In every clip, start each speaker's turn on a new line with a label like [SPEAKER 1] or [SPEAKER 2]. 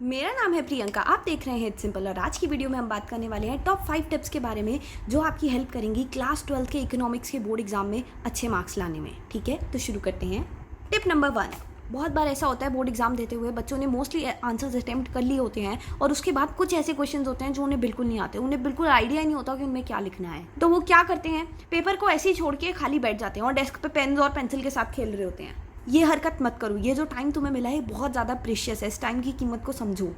[SPEAKER 1] मेरा नाम है प्रियंका, आप देख रहे हैं इट्स सिंपल और आज की वीडियो में हम बात करने वाले हैं टॉप 5 टिप्स के बारे में जो आपकी हेल्प करेंगी क्लास 12 के इकोनॉमिक्स के बोर्ड एग्जाम में अच्छे मार्क्स लाने में। ठीक है, तो शुरू करते हैं। टिप नंबर 1, बहुत बार ऐसा होता है बोर्ड एग्जाम देते हुए बच्चों ने मोस्टली आंसर्स अटेम्प्ट कर लिए होते हैं और उसके बाद कुछ ऐसे क्वेश्चंस होते हैं जो उन्हें बिल्कुल नहीं आते, उन्हें बिल्कुल आइडिया ही नहीं होता कि उनमें क्या लिखना है। तो वो क्या करते हैं, पेपर को ऐसे ही छोड़ के खाली बैठ जाते हैं और डेस्क पे पेन और पेंसिल के साथ खेल रहे होते हैं। ये हरकत मत करो। ये जो टाइम तुम्हें मिला है बहुत ज़्यादा प्रीशियस है, इस टाइम की कीमत को समझो।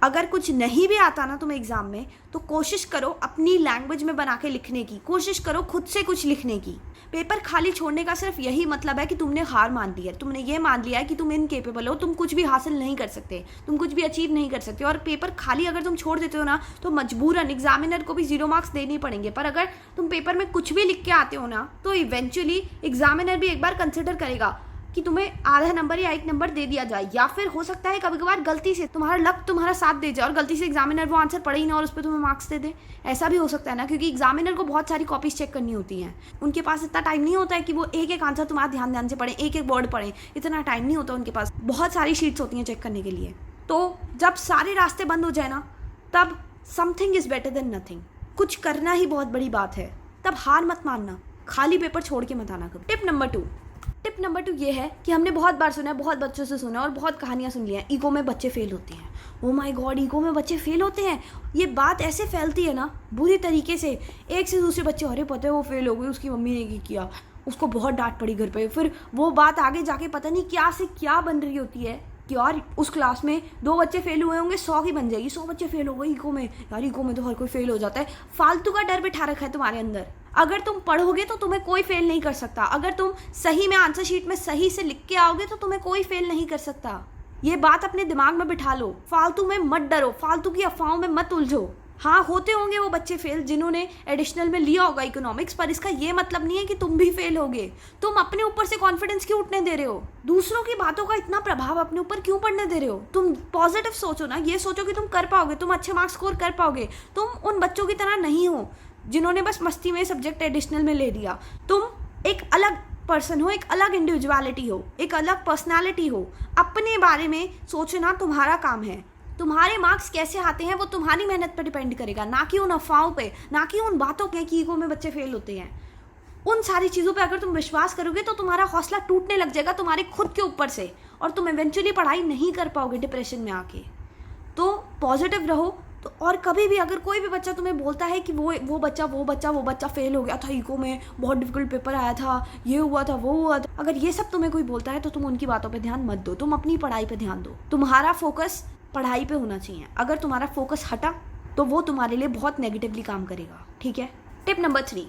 [SPEAKER 1] अगर कुछ नहीं भी आता ना तुम्हें एग्जाम में, तो कोशिश करो अपनी लैंग्वेज में बना के लिखने की, कोशिश करो खुद से कुछ लिखने की। पेपर खाली छोड़ने का सिर्फ यही मतलब है कि तुमने हार मान ली है, तुमने ये मान लिया है कि तुम इनकेपेबल हो, तुम कुछ भी हासिल नहीं कर सकते, तुम कुछ भी अचीव नहीं कर सकते। और पेपर खाली अगर तुम छोड़ देते हो ना, तो मजबूरन एग्जामिनर को भी 0 मार्क्स देने पड़ेंगे। पर अगर तुम पेपर में कुछ भी लिख के आते हो ना, तो इवेंचुअली एग्जामिनर भी एक बार कंसिडर करेगा कि तुम्हें आधा नंबर या 1 नंबर दे दिया जाए, या फिर हो सकता है कभी कभार गलती से तुम्हारा लक तुम्हारा साथ दे जाए और गलती से एग्जामिनर वो आंसर पढ़े ही ना और उस पर तुम्हें मार्क्स दे दे। ऐसा भी हो सकता है ना, क्योंकि एग्जामिनर को बहुत सारी कॉपीज चेक करनी होती हैं। उनके पास इतना टाइम नहीं होता है कि वो एक एक आंसर तुम्हारा ध्यान ध्यान से पढ़े, एक एक वर्ड पढ़े, इतना टाइम नहीं होता उनके पास। बहुत सारी शीट्स होती हैं चेक करने के लिए। तो जब सारे रास्ते बंद हो जाए ना, तब something is better than nothing. कुछ करना ही बहुत बड़ी बात है, तब हार मत मानना, खाली पेपर छोड़ के मत आना कभी। टिप नंबर 2 ये है कि हमने बहुत बार सुना है, बहुत बच्चों से सुना है और बहुत कहानियाँ सुन ली हैं, ईगो में बच्चे फेल होते हैं। ओ माय गॉड, ईगो में बच्चे फेल होते हैं। ये बात ऐसे फैलती है ना बुरी तरीके से, एक से दूसरे बच्चे, अरे पता है वो फेल हो गई, उसकी मम्मी ने ये किया, उसको बहुत डांट पड़ी घर पे। फिर वो बात आगे जाके पता नहीं क्या से क्या बन रही होती है कि यार उस क्लास में 2 बच्चे फेल हुए होंगे, 100 की बन जाएगी, 100 बच्चे फेल हो गए ईगो में। यार ईगो में तो हर कोई फेल हो जाता है। फालतू का डर बिठा रखा है तुम्हारे अंदर। अगर तुम पढ़ोगे तो तुम्हें कोई फेल नहीं कर सकता। अगर तुम सही में आंसर शीट में सही से लिख के आओगे तो तुम्हें कोई फेल नहीं कर सकता। ये बात अपने दिमाग में बिठा लो। फालतू में मत डरो, फालतू की अफवाहों में मत उलझो। हाँ, होते होंगे वो बच्चे फेल जिन्होंने एडिशनल में लिया होगा इकोनॉमिक्स, पर इसका ये मतलब नहीं है कि तुम भी फेल होगे। तुम अपने ऊपर से कॉन्फिडेंस क्यों उठने दे रहे हो? दूसरों की बातों का इतना प्रभाव अपने ऊपर क्यों पड़ने दे रहे हो? तुम पॉजिटिव सोचो ना, ये सोचो कि तुम कर पाओगे, तुम अच्छे मार्क्स स्कोर कर पाओगे। तुम उन बच्चों की तरह नहीं हो जिन्होंने बस मस्ती में सब्जेक्ट एडिशनल में ले लिया। तुम एक अलग पर्सन हो, एक अलग इंडिविजुअलिटी हो, एक अलग पर्सनालिटी हो। अपने बारे में सोचना तुम्हारा काम है। तुम्हारे मार्क्स कैसे आते हैं वो तुम्हारी मेहनत पर डिपेंड करेगा, ना कि उन अफवाहों पे, ना कि उन बातों पे कि ईगो में बच्चे फेल होते हैं। उन सारी चीज़ों पे अगर तुम विश्वास करोगे तो तुम्हारा हौसला टूटने लग जाएगा तुम्हारे खुद के ऊपर से, और तुम इवेंचुअली पढ़ाई नहीं कर पाओगे डिप्रेशन में आके। तो पॉजिटिव रहो। तो और कभी भी अगर कोई भी बच्चा तुम्हें बोलता है कि वो बच्चा फेल हो गया था ईगो में, बहुत डिफिकल्ट पेपर आया था, ये हुआ था, वो हुआ था, अगर ये सब तुम्हें कोई बोलता है तो तुम उनकी बातों पे ध्यान मत दो, तुम अपनी पढ़ाई पे ध्यान दो। तुम्हारा फोकस पढ़ाई पे होना चाहिए। अगर तुम्हारा फोकस हटा तो वो तुम्हारे लिए बहुत नेगेटिवली काम करेगा। ठीक है। टिप नंबर 3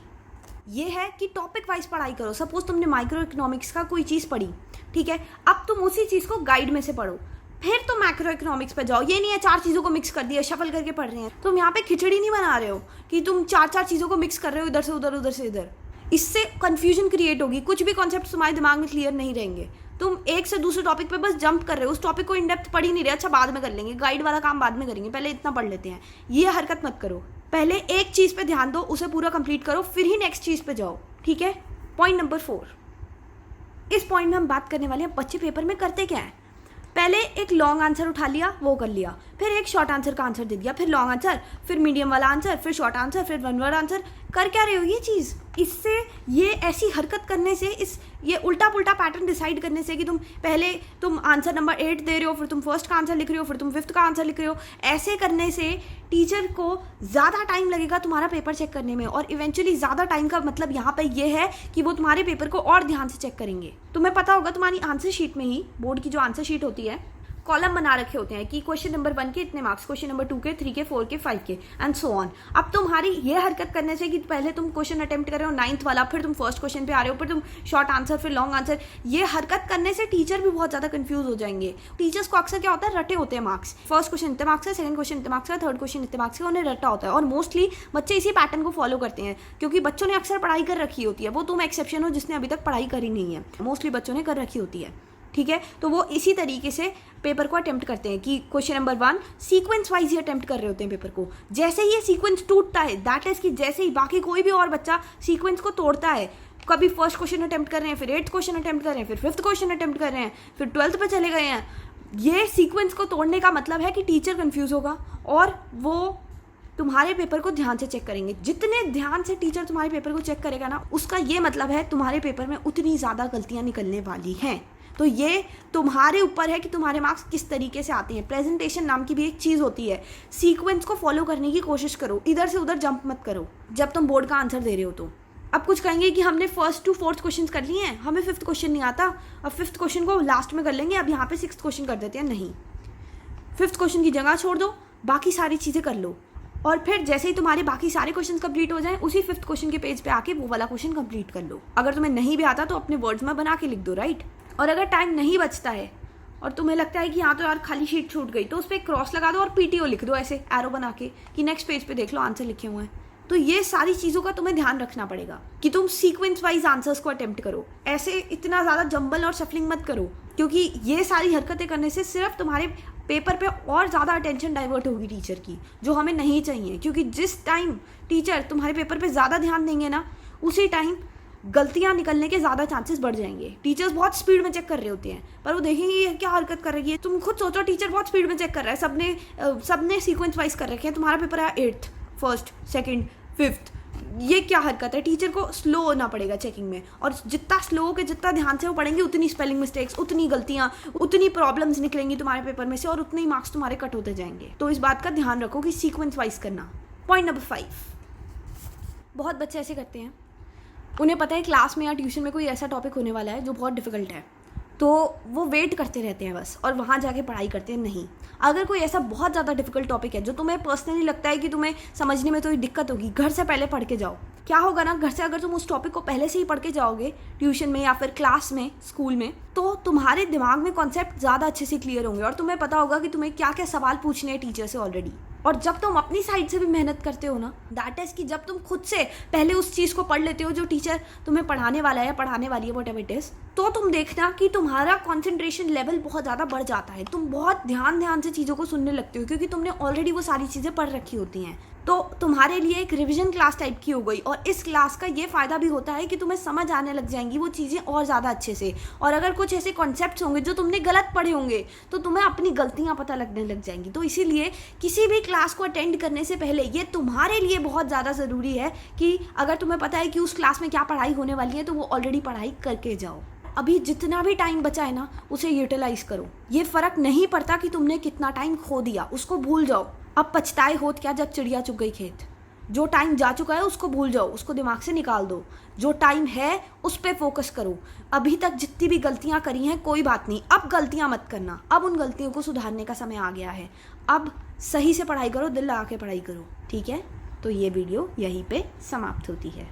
[SPEAKER 1] ये है कि टॉपिक वाइज पढ़ाई करो। सपोज तुमने माइक्रो इकोनॉमिक्स का कोई चीज़ पढ़ी, ठीक है, अब तुम उसी चीज़ को गाइड में से पढ़ो, फिर तुम मैक्रो इकोनॉमिक्स पे जाओ। ये नहीं है 4 चीज़ों को मिक्स कर दिया, शफल करके पढ़ रहे हैं। तुम यहाँ पे खिचड़ी नहीं बना रहे हो कि तुम 4 चीज़ों को मिक्स कर रहे हो, इधर से उधर, उधर से इधर। इससे कंफ्यूजन क्रिएट होगी, कुछ भी कॉन्सेप्ट तुम्हारे दिमाग में क्लियर नहीं रहेंगे। तुम एक से दूसरे टॉपिक पे बस जंप कर रहे हो, उस टॉपिक को इन डेप्थ पढ़ ही नहीं रहे। अच्छा बाद में कर लेंगे, गाइड वाला काम बाद में करेंगे, पहले इतना पढ़ लेते हैं। ये हरकत मत करो। पहले एक चीज़ पे ध्यान दो, उसे पूरा कंप्लीट करो, फिर ही नेक्स्ट चीज़ पे जाओ। ठीक है। पॉइंट नंबर 4, इस पॉइंट में हम बात करने वाले हैं बच्चे पेपर में करते क्या है। पहले एक लॉन्ग आंसर उठा लिया, वो कर लिया, फिर एक शॉर्ट आंसर का आंसर दे दिया, फिर लॉन्ग आंसर, फिर मीडियम वाला आंसर, फिर शॉर्ट आंसर, फिर 1 वर्ड आंसर। कर क्या रहे हो ये चीज़? इससे ये ऐसी हरकत करने से, ये उल्टा पुल्टा पैटर्न डिसाइड करने से कि पहले तुम आंसर नंबर 8 दे रहे हो, फिर तुम फर्स्ट का आंसर लिख रहे हो, फिर तुम 5th का आंसर लिख रहे हो, ऐसे करने से टीचर को ज़्यादा टाइम लगेगा तुम्हारा पेपर चेक करने में। और इवेंचुअली ज़्यादा टाइम का मतलब यहाँ पर ये है कि वो तुम्हारे पेपर को और ध्यान से चेक करेंगे। तुम्हें पता होगा तुम्हारी आंसर शीट में ही, बोर्ड की जो आंसर शीट होती है, कॉलम बना रखे होते हैं कि क्वेश्चन नंबर 1 के इतने मार्क्स, क्वेश्चन नंबर 2 के, 3 के, 4 के, 5 के एंड सो ऑन। अब तुम्हारी ये हरकत करने से कि पहले तुम क्वेश्चन अटेम्प्ट कर रहे हो 9th वाला, फिर तुम फर्स्ट क्वेश्चन पे आ रहे हो, फिर तुम शॉर्ट आंसर, फिर लॉन्ग आंसर, ये हरकत करने से टीचर भी बहुत ज़्यादा कंफ्यूज हो जाएंगे। टीचर्स को अक्सर क्या होता है, रटे होते हैं मार्क्स। फर्स्ट क्वेश्चन इतने मार्क्स है, सेकंड क्वेश्चन इतने मार्क्स है, थर्ड क्वेश्चन इतने मार्क्स है, उन्हें रटा होता है। और मोस्टली बच्चे इसी पैटर्न को फॉलो करते हैं क्योंकि बच्चों ने अक्सर पढ़ाई कर रखी होती है। वो तुम एक्सेप्शन हो जिसने अभी तक पढ़ाई करी नहीं है, मोस्टली बच्चों ने कर रखी होती है। ठीक है। तो वो इसी तरीके से पेपर को अटेम्प्ट करते हैं कि क्वेश्चन नंबर 1 सीक्वेंस वाइज ही अटेम्प्ट कर रहे होते हैं पेपर को। जैसे ही ये सीक्वेंस टूटता है, दैट इज कि जैसे ही बाकी कोई भी और बच्चा सीक्वेंस को तोड़ता है, कभी फर्स्ट क्वेश्चन अटेम्प्ट कर रहे हैं, फिर 8th क्वेश्चन अटेम्प्ट कर रहे हैं, फिर 5th क्वेश्चन अटेम्प्ट कर रहे हैं, फिर 12th पे चले गए हैं, ये सीक्वेंस को तोड़ने का मतलब है कि टीचर कंफ्यूज होगा और वो तुम्हारे पेपर को ध्यान से चेक करेंगे। जितने ध्यान से टीचर तुम्हारे पेपर को चेक करेगा ना, उसका ये मतलब है तुम्हारे पेपर में उतनी ज़्यादा गलतियाँ निकलने वाली हैं। तो ये तुम्हारे ऊपर है कि तुम्हारे मार्क्स किस तरीके से आते हैं। प्रेजेंटेशन नाम की भी एक चीज़ होती है, सीक्वेंस को फॉलो करने की कोशिश करो, इधर से उधर जंप मत करो जब तुम बोर्ड का आंसर दे रहे हो। तो अब कुछ कहेंगे कि हमने फर्स्ट टू फोर्थ क्वेश्चन कर लिए हैं, हमें फिफ्थ क्वेश्चन नहीं आता, अब फिफ्थ क्वेश्चन को लास्ट में कर लेंगे, अब यहाँ पे सिक्स्थ क्वेश्चन कर देते हैं। नहीं, फिफ्थ क्वेश्चन की जगह छोड़ दो, बाकी सारी चीज़ें कर लो, और फिर जैसे ही तुम्हारे बाकी सारे क्वेश्चन कंप्लीट हो जाएं, उसी फिफ्थ क्वेश्चन के पेज पे आके वो वाला क्वेश्चन कंप्लीट कर लो। अगर तुम्हें नहीं भी आता तो अपने वर्ड्स में बना के लिख दो, राइट। और अगर टाइम नहीं बचता है और तुम्हें लगता है कि यहाँ तो यार खाली शीट छूट गई, तो उस पर क्रॉस लगा दो और पीटीओ लिख दो ऐसे एरो बना के कि नेक्स्ट पेज पे देख लो आंसर लिखे हुए हैं। तो ये सारी चीज़ों का तुम्हें ध्यान रखना पड़ेगा कि तुम सीक्वेंस वाइज आंसर्स को अटेम्प्ट करो, ऐसे इतना ज़्यादा जंबल और शफलिंग मत करो, क्योंकि ये सारी हरकतें करने से सिर्फ तुम्हारे पेपर पे और ज़्यादा अटेंशन डाइवर्ट होगी टीचर की, जो हमें नहीं चाहिए। क्योंकि जिस टाइम टीचर तुम्हारे पेपर पे ज़्यादा ध्यान देंगे ना, उसी टाइम गलतियां निकलने के ज़्यादा चांसेस बढ़ जाएंगे। टीचर्स बहुत स्पीड में चेक कर रहे होते हैं, पर वो देखेंगे ये क्या हरकत कर रही है। तुम खुद सोचो, टीचर बहुत स्पीड में चेक कर रहा है, सबने सीक्वेंस वाइज कर रखे हैं, तुम्हारा पेपर है 8th, 1st, 2nd, 5th, ये क्या हरकत है। टीचर को स्लो होना पड़ेगा चेकिंग में, और जितना स्लो हो के जितना ध्यान से वो पढ़ेंगे, उतनी स्पेलिंग मिस्टेक्स, उतनी गलतियाँ, उतनी प्रॉब्लम्स निकलेंगी तुम्हारे पेपर में से, और उतने ही मार्क्स तुम्हारे कट होते जाएंगे। तो इस बात का ध्यान रखो कि सीक्वेंस वाइज करना। पॉइंट नंबर 5, बहुत बच्चे ऐसे करते हैं, उन्हें पता है क्लास में या ट्यूशन में कोई ऐसा टॉपिक होने वाला है जो बहुत डिफिकल्ट है, तो वो वेट करते रहते हैं बस, और वहाँ जाके पढ़ाई करते हैं। नहीं, अगर कोई ऐसा बहुत ज़्यादा डिफिकल्ट टॉपिक है जो तुम्हें पर्सनली लगता है कि तुम्हें समझने में थोड़ी दिक्कत होगी, घर से पहले पढ़ के जाओ। क्या होगा ना, घर से अगर तुम उस टॉपिक को पहले से ही पढ़ के जाओगे ट्यूशन में या फिर क्लास में, स्कूल में, तो तुम्हारे दिमाग में कॉन्सेप्ट ज़्यादा अच्छे से क्लियर होंगे और तुम्हें पता होगा कि तुम्हें क्या क्या सवाल पूछने हैं टीचर से ऑलरेडी। और जब तुम अपनी साइड से भी मेहनत करते हो ना, दैट इज कि जब तुम खुद से पहले उस चीज़ को पढ़ लेते हो जो टीचर तुम्हें पढ़ाने वाला है या पढ़ाने वाली है, व्हाटएवर इट इज, तो तुम देखना कि तुम्हारा कंसंट्रेशन लेवल बहुत ज़्यादा बढ़ जाता है। तुम बहुत ध्यान से चीज़ों को सुनने लगते हो, क्योंकि तुमने ऑलरेडी वो सारी चीज़ें पढ़ रखी होती हैं। तो तुम्हारे लिए एक रिवीजन क्लास टाइप की हो गई, और इस क्लास का ये फ़ायदा भी होता है कि तुम्हें समझ आने लग जाएंगी वो चीज़ें और ज़्यादा अच्छे से। और अगर कुछ ऐसे कॉन्सेप्ट्स होंगे जो तुमने गलत पढ़े होंगे, तो तुम्हें अपनी गलतियाँ पता लगने लग जाएंगी। तो इसीलिए किसी भी क्लास को अटेंड करने से पहले ये तुम्हारे लिए बहुत ज़्यादा ज़रूरी है कि अगर तुम्हें पता है कि उस क्लास में क्या पढ़ाई होने वाली है, तो वो ऑलरेडी पढ़ाई करके जाओ। अभी जितना भी टाइम बचा है ना, उसे यूटिलाइज करो। ये फ़र्क नहीं पड़ता कि तुमने कितना टाइम खो दिया, उसको भूल जाओ। अब पछताए होत क्या जब चिड़िया चुग गई खेत। जो टाइम जा चुका है उसको भूल जाओ, उसको दिमाग से निकाल दो। जो टाइम है उस पर फोकस करो। अभी तक जितनी भी गलतियां करी हैं कोई बात नहीं, अब गलतियां मत करना। अब उन गलतियों को सुधारने का समय आ गया है। अब सही से पढ़ाई करो, दिल लगा के पढ़ाई करो, ठीक है। तो ये वीडियो यहीं पे समाप्त होती है।